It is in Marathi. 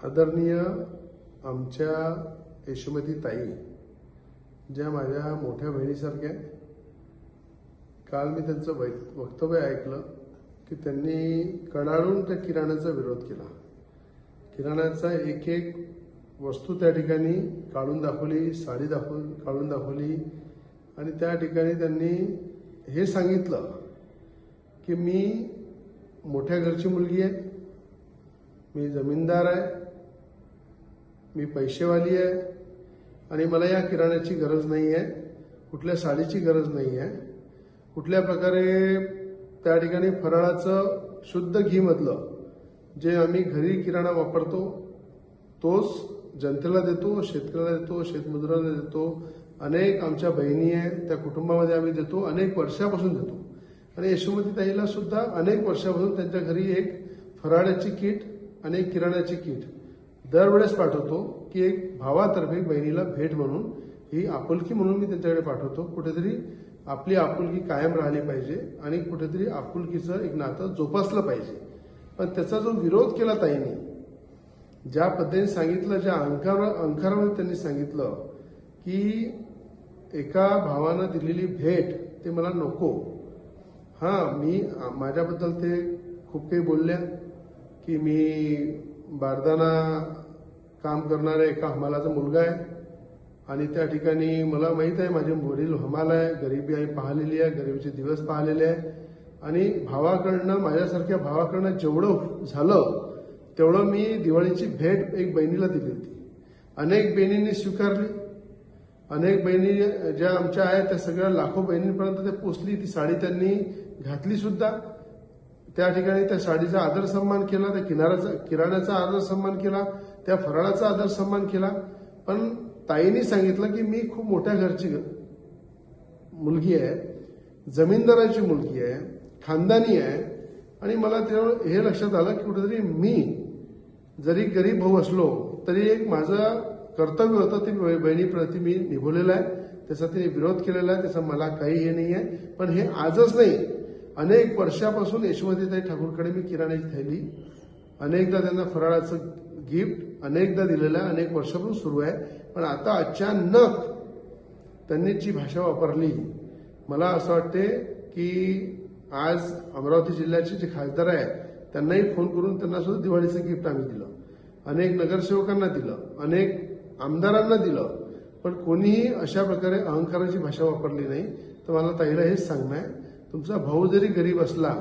आदरणीय आमच्या यशोमती ताई, ज्या माझ्या मोठ्या बहिणीसारख्या, काल मी त्यांचं वक्तव्य ऐकलं की त्यांनी कडाडून त्या किराण्याचा विरोध केला. किराण्याचा एक एक वस्तू त्या ठिकाणी काढून दाखवली, साडी काढून दाखवली आणि त्या ठिकाणी त्यांनी हे सांगितलं की मी मोठ्या घरची मुलगी आहे, मी जमीनदार आहे, मी पैसेवाली आहे आणि मला या किराण्याची गरज नाही आहे, कुठल्या साडीची गरज नाही आहे. कुठल्या प्रकारे त्या ठिकाणी फराळाचं शुद्ध घी मधलं जे आम्ही घरी किराणा वापरतो तोच जनतेला देतो, शेतकऱ्याला देतो, शेतमजुराला देतो. अनेक आमच्या बहिणी आहेत, त्या कुटुंबामध्ये आम्ही देतो, अनेक वर्षापासून देतो. आणि यशोमती ताईला सुद्धा अनेक वर्षापासून त्यांच्या घरी एक फराळाची किट आणि एक किराण्याची किट दरवेळेस पाठवतो की एक भावातर्फे बहिणीला भेट म्हणून, ही आपुलकी म्हणून मी त्यांच्याकडे पाठवतो. कुठेतरी आपली आपुलकी कायम राहिली पाहिजे आणि कुठेतरी आपुलकीचं एक नातं जोपासलं पाहिजे. पण त्याचा जो विरोध केला ताईंनी, ज्या पद्धतीने सांगितलं, ज्या अंकारामध्ये त्यांनी सांगितलं की एका भावानं दिलेली भेट ते मला नको. मी माझ्याबद्दल ते खूप काही बोलल्या की मी बारदाना काम करणारा एका हमालाचा मुलगा आहे आणि त्या ठिकाणी मला माहित आहे माझे वडील हमाल आहे, गरिबी आई पाहिलेली आहे, गरिबीचे दिवस पाहिलेले आहे आणि भावाकडनं, माझ्यासारख्या भावाकडनं जेवढं झालं तेवढं मी दिवाळीची भेट एक बहिणीला दिली होती. अनेक बहिणींनी स्वीकारली, अनेक बहिणी ज्या आमच्या आहेत त्या सगळ्या लाखो बहिणींपर्यंत ते पोचली. ती साडी त्यांनी घातली सुद्धा. त्या ठिकाणी त्या साडीचा आदर सन्मान केला, त्या किराण्याचा आदर सन्मान केला, त्या फराळाचा आदर सन्मान केला. पण ताईंनी सांगितलं की मी खूप मोठ्या घरची मुलगी आहे, जमीनदाराची मुलगी आहे, खानदानी आहे आणि मला तेव्हा हे लक्षात आलं की कुठेतरी मी जरी गरीब भाऊ असलो तरी एक माझं कर्तव्य होतं ते बहिणीप्रती मी निभवलेलं आहे. त्याचा तिने विरोध केलेला आहे, त्याचा मला काही हे नाही आहे. पण हे आजच नाही, अनेक वर्षापासून यशोमतीताई ठाकूरकडे मी किराण्याची थैली, अनेकदा त्यांना फराळाचं गिफ्ट अनेकदा दिलेलं आहे, अनेक वर्षापासून सुरू आहे. पण आता अचानक त्यांनी जी भाषा वापरली, मला असं वाटते की आज अमरावती जिल्ह्याचे जे खासदार आहेत त्यांनाही फोन करून त्यांना सुद्धा दिवाळीचं गिफ्ट आम्ही दिलं, अनेक नगरसेवकांना दिलं, अनेक आमदारांना दिलं. पण कोणीही अशा प्रकारे अहंकाराची भाषा वापरली नाही. तर मला ताईला हेच सांगणं आहे, तुमचा भाऊ जरी गरीब असला